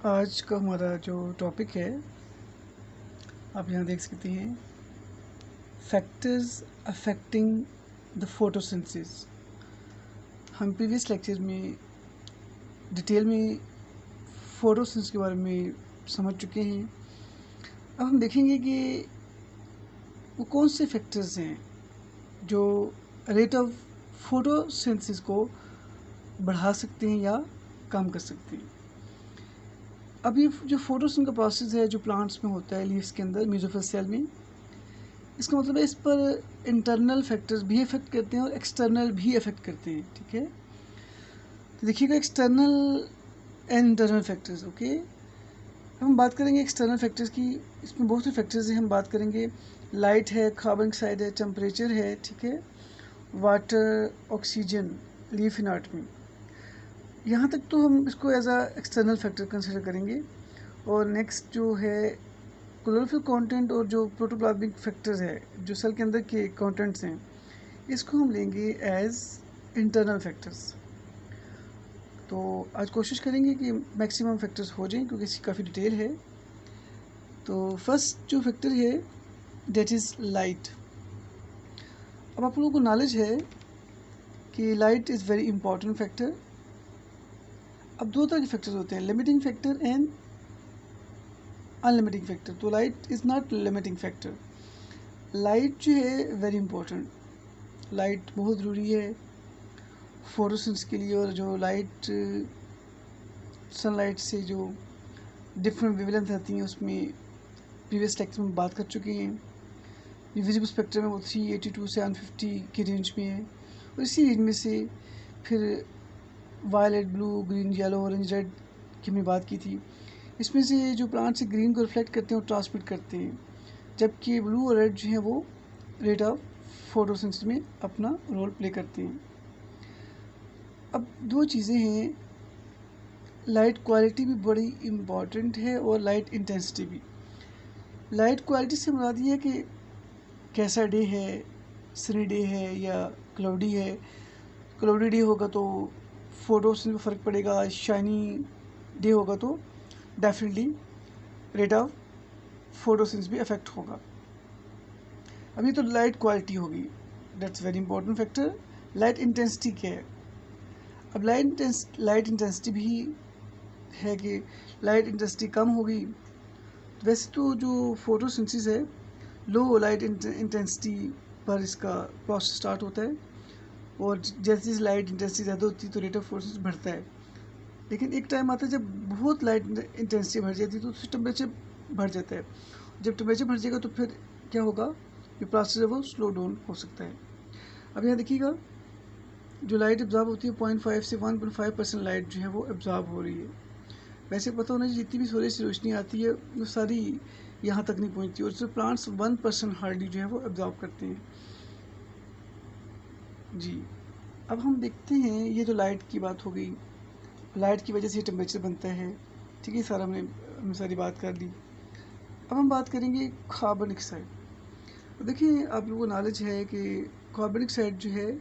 आज का हमारा जो टॉपिक है, आप यहाँ देख सकते हैं, फैक्टर्स अफेक्टिंग द फोटोसिंथेसिस। हम प्रीवियस लेक्चर में डिटेल में फोटोसिंथेसिस के बारे में समझ चुके हैं। अब हम देखेंगे कि वो कौन से फैक्टर्स हैं जो रेट ऑफ फोटोसिंथेसिस को बढ़ा सकते हैं या कम कर सकते हैं। अब ये जो फोटोसिंथेसिस का प्रोसेस है जो प्लांट्स में होता है, लीव्स के अंदर, मेसोफिल सेल में, इसका मतलब है इस पर इंटरनल फैक्टर्स भी इफ़ेक्ट करते हैं और एक्सटर्नल भी इफ़ेक्ट करते हैं। ठीक है, तो देखिएगा external and internal factors. Okay, हम बात करेंगे एक्सटर्नल फैक्टर्स की। इसमें बहुत से फैक्टर्स हैं, हम बात करेंगे। लाइट है, कार्बन डाइऑक्साइड है, टेम्परेचर है, ठीक है, वाटर, ऑक्सीजन, लीफ एनाटॉमी। यहाँ तक तो हम इसको as a external factor consider करेंगे। और नेक्स्ट जो है क्लोरोफिल कंटेंट और जो प्रोटोप्लाज्मिक फैक्टर्स है, जो सेल के अंदर के कंटेंट्स हैं, इसको हम लेंगे एज इंटरनल फैक्टर्स। तो आज कोशिश करेंगे कि मैक्सिमम फैक्टर्स हो जाएं, क्योंकि इसकी काफ़ी डिटेल है। तो फर्स्ट जो फैक्टर है डेट इज़ लाइट। अब आप लोगों को नॉलेज है कि light is very important factor. अब दो तरह के फैक्टर्स होते हैं, लिमिटिंग फैक्टर एंड अनलिमिटिंग फैक्टर। तो light is not limiting factor. Light जो है वेरी इंपॉर्टेंट, लाइट बहुत ज़रूरी है फोटोसिंथेसिस के लिए। और जो लाइट सनलाइट से जो डिफरेंट वेवलेंथ आती हैं, उसमें प्रीवियस लेक्चर में बात कर चुके हैं। ये विजिबल स्पेक्ट्रम है, वो 382 से 150 की रेंज में है। और इसी रेंज में से फिर violet, blue, green, yellow, orange, red की हमने बात की थी। इसमें से जो प्लांट से ग्रीन को रिफ्लेक्ट करते हैं और ट्रांसमिट करते हैं, जबकि ब्लू और रेड जो है वो रेट ऑफ फोटोसिंथेसिस में अपना रोल प्ले करते हैं। अब दो चीज़ें हैं, लाइट क्वालिटी भी बड़ी इम्पॉर्टेंट है और लाइट इंटेंसिटी भी। लाइट क्वालिटी से मुराद ये है कि कैसा डे है, सनी डे है या क्लाउडी है। क्लाउडी डे होगा तो फोटोसिंथेसिस में फ़र्क पड़ेगा, शाइनी डे होगा तो डेफिनेटली रेट ऑफ फोटोसिंथेसिस भी अफेक्ट होगा। अभी तो लाइट क्वालिटी होगी, that's very important factor. Light intensity क्या है? अब लाइट इंटेंसिटी भी है कि लाइट इंटेंसिटी कम होगी। वैसे तो जो फोटोसिंथेसिस है, लो लाइट इंटेंसिटी पर इसका प्रोसेस स्टार्ट होता है, और जैसे जैसे लाइट इंटेंसिटी ज़्यादा होती है तो रेट ऑफ फोटोसिंथेसिस बढ़ता है। लेकिन एक टाइम आता है जब बहुत लाइट इंटेंसिटी बढ़ जाती है तो टेम्परेचर बढ़ जाता है। जब टेम्परेचर बढ़ जाएगा तो फिर क्या होगा, ये प्रोसेस है वो स्लो डाउन हो सकता है। अब यहाँ देखिएगा, जो लाइट एब्जॉर्ब होती है 0.5 से 1.5% लाइट जो है वो एब्जॉर्ब हो रही है। वैसे पता होना चाहिए जितनी भी सूरज से रोशनी आती है वो सारी यहाँ तक नहीं पहुँचती, और सिर्फ प्लांट्स 1% हार्डली जो है वो एब्जॉर्ब करते हैं। जी, अब हम देखते हैं, ये तो लाइट की बात हो गई, लाइट की वजह से टेम्परेचर बनता है। ठीक है, सारा हमने सारी बात कर ली। अब हम बात करेंगे कार्बन डाइऑक्साइड। तो देखिए, आप लोगों को नॉलेज है कि कार्बन डाइऑक्साइड जो है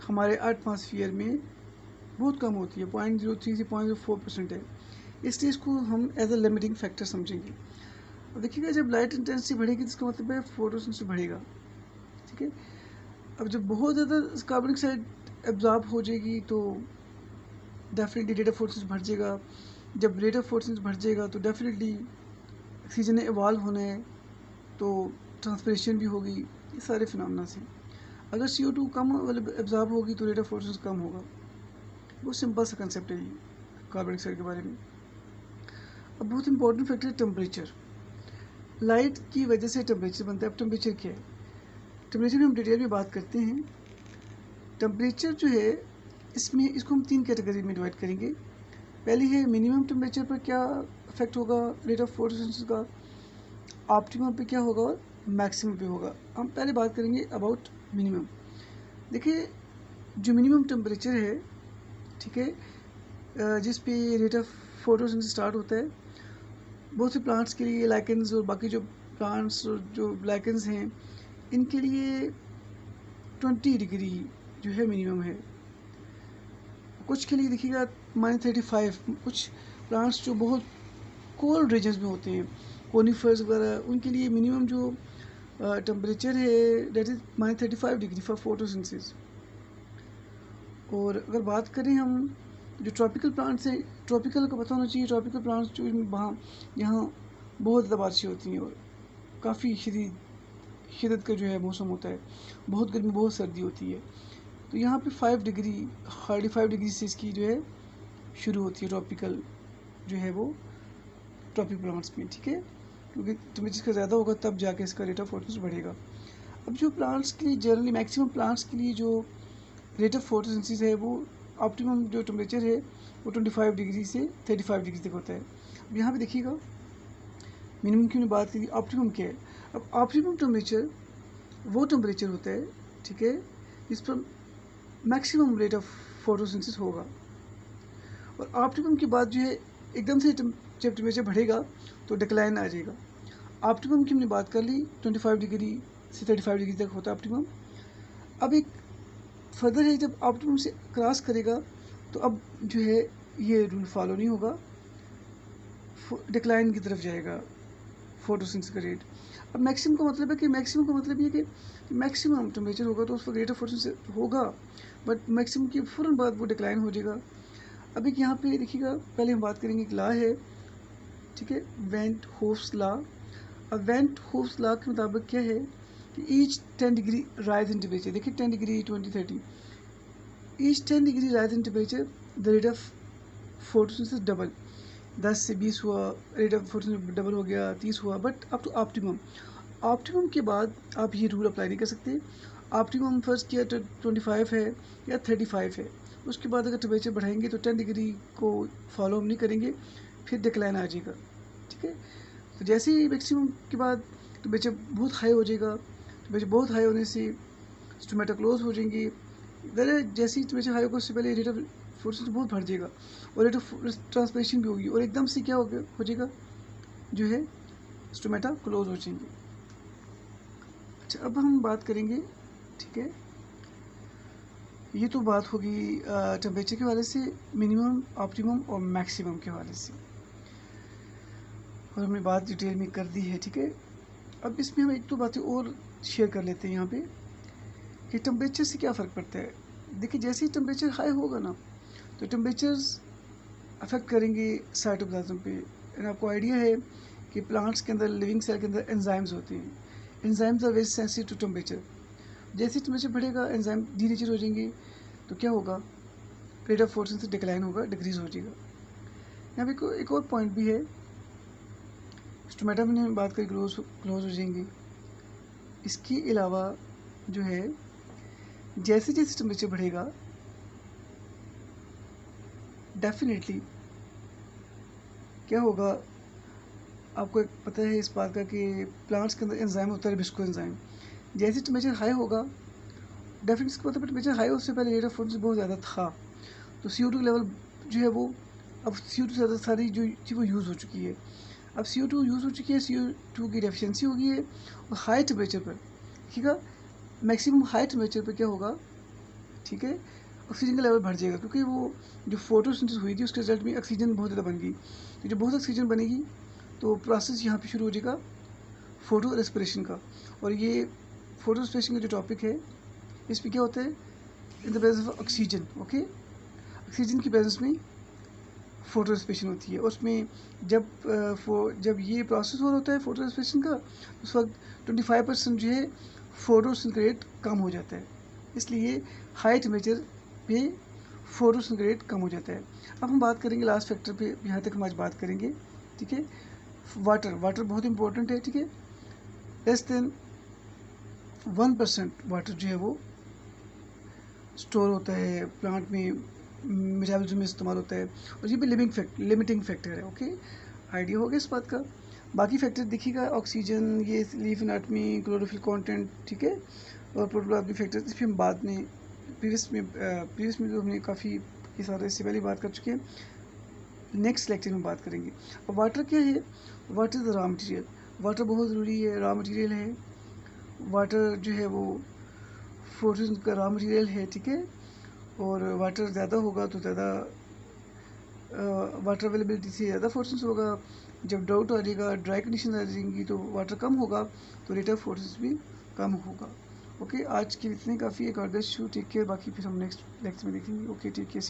हमारे एटमॉस्फेयर में बहुत कम होती है, 0.03 से 0.04% है। इसलिए इसको हम एज अ लिमिटिंग फैक्टर समझेंगे। अब देखिएगा, जब लाइट इंटेंसिटी बढ़ेगी तो इसका मतलब है फोटोसिंथेसिस बढ़ेगा। ठीक है, अब जब बहुत ज़्यादा कार्बन डाइऑक्साइड एब्जॉर्ब हो जाएगी तो डेफिनेटली रेट ऑफ फोटोसिंथेसिस बढ़ जाएगा। जब रेट ऑफ फोटोसिंथेसिस बढ़ जाएगा तो डेफिनेटली ऑक्सीजन ने इवॉल्व होना है, तो ट्रांसपिरेशन भी होगी। ये सारे फिनोमेना से, अगर CO2 कम एब्जॉर्ब होगी तो रेट ऑफ फोटोसिंथेसिस कम होगा। बहुत सिंपल सा कंसेप्ट है ये कार्बन डाइऑक्साइड के बारे में। अब बहुत इंपॉर्टेंट फैक्टर है टेम्परेचर। लाइट की वजह से टेम्परेचर बनता है। अब टेम्परेचर क्या है? टेम्परेचर में हम डिटेल में बात करते हैं। टेम्परेचर जो है, इसमें इसको हम 3 कैटेगरी में डिवाइड करेंगे। पहली है मिनिमम टेम्परेचर पर क्या इफेक्ट होगा रेट ऑफ फोटोसिंथेसिस का, ऑप्टिमम पे क्या होगा और मैक्सिमम पे होगा। हम पहले बात करेंगे अबाउट मिनिमम। देखिए, जो मिनिमम टेम्परेचर है, ठीक है, जिस पे रेट ऑफ फोटोसिंथेसिस स्टार्ट होता है, बहुत से प्लांट्स के लिए, लाइकेंस और बाकी जो प्लांट्स और जो लाइकेंस हैं, इनके लिए 20 डिग्री जो है मिनिमम है। कुछ के लिए देखिएगा -35, कुछ प्लांट्स जो बहुत कोल्ड रीजन्स में होते हैं, कोनिफर्स वगैरह, उनके लिए मिनिमम जो टेम्परेचर है that is -35 degree for photosynthesis. और अगर बात करें हम जो ट्रॉपिकल प्लांट्स हैं, ट्रॉपिकल का पता होना चाहिए, ट्रॉपिकल प्लांट्स जो वहाँ यहाँ बहुत ज़्यादा बारिशें होती हैं और काफ़ी शिदत का जो है मौसम होता है, बहुत गर्मी बहुत सर्दी होती है। तो यहाँ पे 5 डिग्री, हार्डली 5 डिग्री से इसकी जो है शुरू होती है ट्रॉपिकल जो है वो ट्रॉपिक प्लांट्स में, ठीक है, क्योंकि टेम्परेचर का ज़्यादा होगा तब जाके इसका रेट ऑफ फोटोसिंथेसिस बढ़ेगा। अब जो प्लांट्स के लिए जनरली मैक्सिमम प्लांट्स के लिए जो रेट ऑफ फोटोसिंथेसिस है वो ऑप्टिमम जो टेम्परेचर है वो 25 डिग्री से 35 डिग्री तक होता है। अब यहाँ पे देखिएगा मिनिमम की हमने बात की, ऑप्टिमम क्या है। अब ऑप्टिमम टेम्परेचर वो टेम्परेचर होता है, ठीक है, जिस पर मैक्सिमम रेट ऑफ फोटोसिंथेसिस होगा। और ऑप्टिमम की बात जो है एकदम से जब टेम्परेचर बढ़ेगा तो डिक्लाइन आ जाएगा। ऑप्टिमम की हमने बात कर ली, 25 डिग्री से 35 डिग्री तक होता है ऑप्टिमम। अब एक फर्दर है, जब ऑप्टिमम से क्रॉस करेगा तो अब जो है ये रूल फॉलो नहीं होगा, डिक्लाइन की तरफ जाएगा फोटोसिंथेसिस का रेट। अब मैक्सिमम का मतलब है कि मैक्सिमम का मतलब ये कि मैक्सिमम टेम्परेचर होगा तो उस वक्त रेट ऑफ फोटोसिंथेसिस होगा, बट मैक्सिमम के फ़ौरन बाद वो डिक्लाइन हो जाएगा। अब एक यहाँ पे देखिएगा, पहले हम बात करेंगे एक लॉ है, ठीक है, वेंट होफ्स लॉ। अब वेंट होफ्स लॉ के मुताबिक क्या है कि each 10 degree rise in temperature, देखिए 10 degree 20 30, each 10 degree rise in temperature the rate of photosynthesis double. 10 से 20 हुआ, रेट ऑफ फोटोसिंथेसिस डबल हो गया, 30 हुआ, but up to optimum. Optimum के बाद आप ये रूल अप्लाई नहीं कर सकते। ऑप्टिमम फर्स्ट किया तो 25 है या 35 है, उसके बाद अगर टेम्परेचर बढ़ाएंगे तो 10 डिग्री को फॉलो हम नहीं करेंगे, फिर डिक्लाइन आ जाएगा, ठीक है। तो जैसे ही मैक्सिमम के बाद टेम्परेचर बहुत हाई हो जाएगा, टेम्परेचर बहुत हाई होने से स्टोमेटा क्लोज हो जाएंगे, इधर जैसे ही टेम्परेचर हाई होगा उससे पहले रेट ऑफ फोटोसिंथेसिस बहुत बढ़ जाएगा और रेट ऑफ ट्रांसपिरेशन भी होगी और एकदम से क्या हो जाएगा जो है स्टोमेटा क्लोज हो जाएंगे। अच्छा, अब हम बात करेंगे, ठीक है, ये तो बात होगी टेम्परेचर के हवाले से, मिनिमम, ऑप्टिमम और मैक्सिमम के हवाले से, और हमने बात डिटेल में कर दी है, ठीक है। अब इसमें हम एक दो बातें और शेयर कर लेते हैं यहाँ पे कि टेम्परेचर से क्या फ़र्क पड़ता है। देखिए, जैसे ही टेम्परेचर हाई होगा ना तो टेम्परेचर्स अफेक्ट करेंगे साइटोप्लाज्म पे। एंड आपको आइडिया है कि प्लांट्स के अंदर, लिविंग सेल के अंदर एंजाइम्स होते हैं, enzymes are very sensitive to temperature. जैसे ही टेम्परेचर बढ़ेगा एंजाइम डीनेचर हो जाएंगे तो क्या होगा, रेट ऑफ फोटोसिंथेसिस डिक्लाइन होगा, डिक्रीज हो जाएगा। यहाँ पे एक और पॉइंट भी है, स्टोमेटा में हम बात करें क्लोज हो जाएंगे। इसके अलावा जो है जैसे जैसे टेम्परेचर बढ़ेगा डेफिनेटली क्या होगा, आपको एक पता है इस बात का कि प्लांट्स के अंदर एंजाइम होता है बिस्को एंजाइम। जैसे टेम्परेचर हाई होगा डेफिनेटली इसका मतलब टेम्परेचर हाई उससे पहले रेट ऑफ फोटोसिंथेसिस बहुत ज़्यादा था, तो CO2 लेवल जो है वो अब CO2 से ज़्यादा सारी जो थी वो यूज़ हो चुकी है। अब CO2 यूज़ हो चुकी है, CO2 की डेफिशिएंसी हो गई है और हाई टेम्परेचर पर, ठीक है, मैक्सिमम हाई टेम्परेचर पर क्या होगा, ठीक है, ऑक्सीजन का लेवल बढ़ जाएगा, क्योंकि वो जो फोटोसिंथेसिस हुई थी उसके रिजल्ट में ऑक्सीजन बहुत ज़्यादा बन गई। तो जब बहुत ऑक्सीजन बनेगी तो प्रोसेस यहाँ पे शुरू हो जाएगा फोटो रेस्पिरेशन का। और ये फोटो रेस्पिरेशन का जो टॉपिक है इसमें क्या होता है, in the presence of oxygen, okay, oxygen की प्रेजेंस में फोटो रेस्पिरेशन होती है। उसमें जब ये प्रोसेस हो रहा होता है फोटो रेस्पिरेशन का, उस वक्त 25% जो है फोटोसिंथेसिस रेट कम हो जाता है, इसलिए हाई टेम्परेचर पे फोटोसिंथेसिस रेट कम हो जाता है। अब हम बात करेंगे लास्ट फैक्टर पे, यहाँ तक हम आज बात करेंगे, ठीक है। वाटर बहुत इंपॉर्टेंट है, ठीक है। लेस देन 1% वाटर जो है वो स्टोर होता है प्लांट में, मेटाबॉलिज्म में इस्तेमाल होता है, और ये भी लिमिटिंग फैक्टर है, ओके। आइडिया हो गया इस बात का। बाकी फैक्टर देखिएगा, ऑक्सीजन, ये लीफ एनाटमी, क्लोरोफिल कंटेंट, ठीक है, और प्रोटोप्लाज्मिक फैक्टर इस पर हम बाद में प्रीवियस में तो हमने काफ़ी ये सारे इससे पहले बात कर चुके हैं, नेक्स्ट लेक्चर में बात करेंगे। अब वाटर क्या है, water is the raw material, water बहुत ज़रूरी है, रॉ मटेरियल है, वाटर जो है वो फोटोसिंथेसिस का रॉ मटेरियल है, ठीक है। और वाटर ज़्यादा होगा तो ज़्यादा वाटर अवेलेबिलिटी से ज़्यादा फोर्सेस होगा। जब ड्राउट आ जाएगा, ड्राई कंडीशन आ जाएंगी तो वाटर कम होगा, तो रेट ऑफ फोर्सेस भी कम होगा। ओके, आज के इतने काफ़ी है। God bless you, take care. बाकी फिर हम नेक्स्ट लेक्चर में देखेंगे। Okay, take care.